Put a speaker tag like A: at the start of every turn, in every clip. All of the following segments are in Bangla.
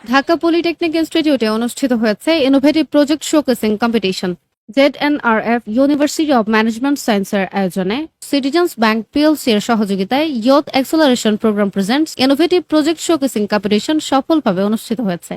A: ঢাকা পলিটেকনিক ইনস্টিটিউটে অনুষ্ঠিত হয়েছে innovative project showcasing competition. ZNRF university of management সায়েন্সের আয়োজনে সিটিজেন্স ব্যাংক পিএলসি এর সহযোগিতায় youth acceleration programme presents innovative project showcasing competition সফলভাবে অনুষ্ঠিত হয়েছে।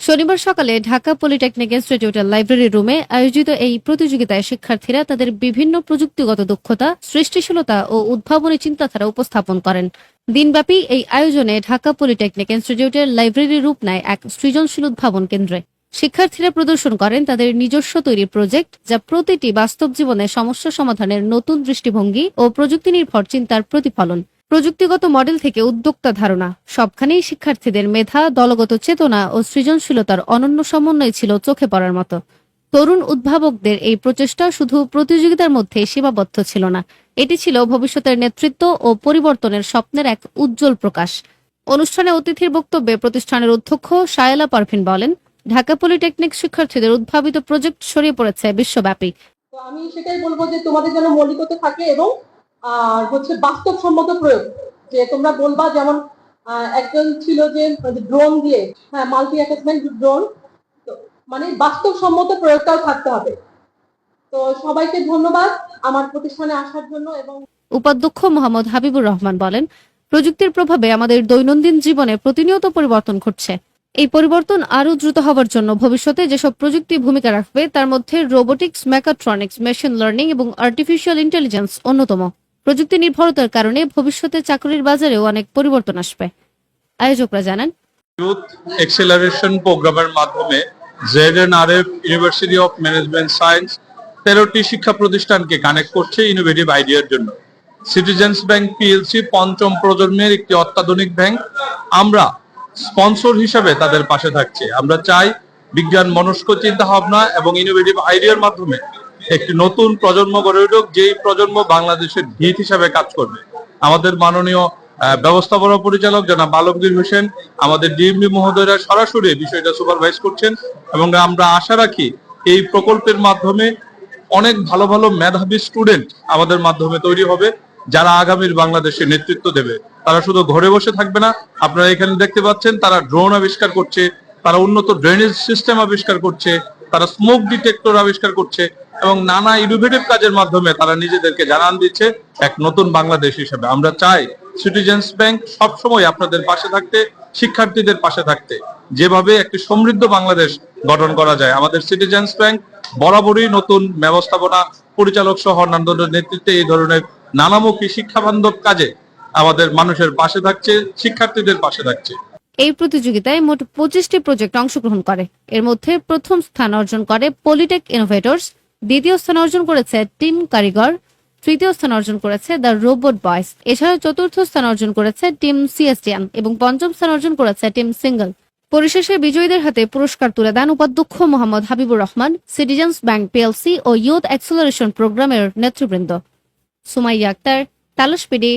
A: শনিবার সকালে ঢাকা পলিটেকনিক ইনস্টিটিউটের লাইব্রেরি রুমে আয়োজিত এই প্রতিযোগিতায় শিক্ষার্থীরা তাদের বিভিন্ন প্রযুক্তিগত দক্ষতা, সৃষ্টিশীলতা ও উদ্ভাবনী চিন্তাধারা উপস্থাপন করেন। দিনব্যাপী এই আয়োজনে ঢাকা পলিটেকনিক ইনস্টিটিউটের লাইব্রেরি রূপ নেয় এক সৃজনশীল উদ্ভাবন কেন্দ্রে। শিক্ষার্থীরা প্রদর্শন করেন তাদের নিজস্ব তৈরি প্রজেক্ট, যা প্রতিটি বাস্তব জীবনে সমস্যা সমাধানের নতুন দৃষ্টিভঙ্গি ও প্রযুক্তি নির্ভর চিন্তার প্রতিফলন। প্রযুক্তিগত মডেল থেকে উদ্যোক্তা ধারণা, সবখানেই শিক্ষার্থীদের মেধা, দলগত চেতনা ও সৃজনশীলতার অনন্য সমন্বয় ছিল চোখে পড়ার মতো। তরুণ উদ্ভাবকদের এই প্রচেষ্টা শুধু প্রতিযোগিতার মধ্যে সীমাবদ্ধ ছিল না, এটি ছিল ভবিষ্যতের নেতৃত্ব ও পরিবর্তনের স্বপ্নের এক উজ্জ্বল প্রকাশ। অনুষ্ঠানে অতিথির বক্তব্যে প্রতিষ্ঠানের অধ্যক্ষ শায়লা পারভিন বলেন, ঢাকা পলিটেকনিক শিক্ষার্থীদের উদ্ভাবিত প্রজেক্ট ছড়িয়ে পড়েছে বিশ্বব্যাপী।
B: তো আমি সেটাই বলবো যে তোমাদের যেন মৌলিকতা থাকে এবং বাস্তবসম্মত প্রয়োগ। যে তোমরা বলবা, যেমন একজন ছিল যে ড্রোন দিয়ে, মাল্টি অ্যাটাচমেন্ট ড্রোন, মানে বাস্তবসম্মত প্রয়োগটাও থাকতে হবে। তো সবাইকে ধন্যবাদ আমার প্রতিষ্ঠানে আসার জন্য। এবং
A: উপাধ্যক্ষ মোহাম্মদ হাবিবুর রহমান বলেন, প্রযুক্তির প্রভাবে আমাদের দৈনন্দিন জীবনে প্রতিনিয়ত পরিবর্তন ঘটছে। এই পরিবর্তন আরও দ্রুত হওয়ার জন্য ভবিষ্যতে যেসব প্রযুক্তি ভূমিকা রাখবে তার মধ্যে রোবোটিক্স, মেকাট্রনিক্স, মেশিন লার্নিং এবং আর্টিফিশিয়াল ইন্টেলিজেন্স অন্যতম। প্রযুক্তি নির্ভরতার কারণে ভবিষ্যতে চাকরির বাজারেও অনেক পরিবর্তন আসবে। আয়োজকরা জানান,
C: ইউথ এক্সেলারেশন প্রোগ্রামের মাধ্যমে জেডএনআরএফ ইউনিভার্সিটি অফ ম্যানেজমেন্ট সায়েন্স 13টি শিক্ষা প্রতিষ্ঠানকে কানেক্ট করছে ইনোভেটিভ আইডিয়ার জন্য। সিটিজেন্স ব্যাংক পিএলসি পঞ্চম প্রজন্মের একটি অত্যাধুনিক ব্যাংক। আমরা স্পন্সর হিসাবে তাদের পাশে থাকছি। আমরা চাই বিজ্ঞান মনস্ক চিন্তা ভাবনা এবং ইনোভেটিভ আইডিয়ার মাধ্যমে একটি নতুন প্রজন্ম গড়ে উঠুক, যেই প্রজন্ম বাংলাদেশের ভিত হিসাবে কাজ করবে। আমাদের মাননীয় ব্যবস্থাপনা পরিচালক জনাব আলমগীর হোসেন, আমাদের ডিএমডি মহোদয়রা সরাসরি বিষয়টা সুপারভাইজ করছেন এবং আমরা আশা রাখি এই প্রকল্পের মাধ্যমে অনেক ভালো ভালো মেধাবী স্টুডেন্ট আমাদের মাধ্যমে তৈরি হবে, যারা আগামীর বাংলাদেশে নেতৃত্ব দেবে। তারা শুধু ঘরে বসে থাকবে না, আপনারা এখানে দেখতে পাচ্ছেন তারা ড্রোন আবিষ্কার করছে, তারা উন্নত ড্রেনেজ সিস্টেম আবিষ্কার করছে, তারা স্মোক ডিটেক্টর আবিষ্কার করছে এবং নানা ইনোভেটিভ কাজের মাধ্যমে তারা নিজেদেরকে জানান দিচ্ছে এক নতুন বাংলাদেশ হিসেবে। আমরা চাই সিটিজেন্স ব্যাংক সবসময় আপনাদের পাশে থাকতে, শিক্ষার্থীদের পাশে থাকতে। যেভাবে একটি সমৃদ্ধ বাংলাদেশ গঠন করা যায়, আমাদের সিটিজেন্স ব্যাংক বরাবরই নতুন ব্যবস্থাপনা পরিচালক সহ অন্যান্যদের নেতৃত্বে এই ধরনের নানামুখী শিক্ষা বান্ধব কাজে আমাদের মানুষের পাশে থাকছে, শিক্ষার্থীদের পাশে থাকছে।
A: এই প্রতিযোগিতায় মোট 25টি প্রজেক্ট অংশগ্রহণ করে। এর মধ্যে প্রথম স্থান অর্জন করে পলিটেক ইনোভেটরস, দ্বিতীয় স্থান অর্জন করেছে টিম কারিগর, তৃতীয় স্থান অর্জন করেছে দ্য রোবট বয়েস। এছাড়া চতুর্থ স্থান অর্জন করেছে টিম সিএসটিএন এবং পঞ্চম স্থান অর্জন করেছে টিম সিঙ্গল। পরিশেষে বিজয়ীদের হাতে পুরস্কার তুলে দেন উপাধ্যক্ষ Mohammad Habibur Rahman, citizens bank PLC ও ইয়ুথ অ্যাক্সেলারেশন প্রোগ্রামের নেতৃবৃন্দ। সুমাইয়া আক্তার, তালাশ পিডি।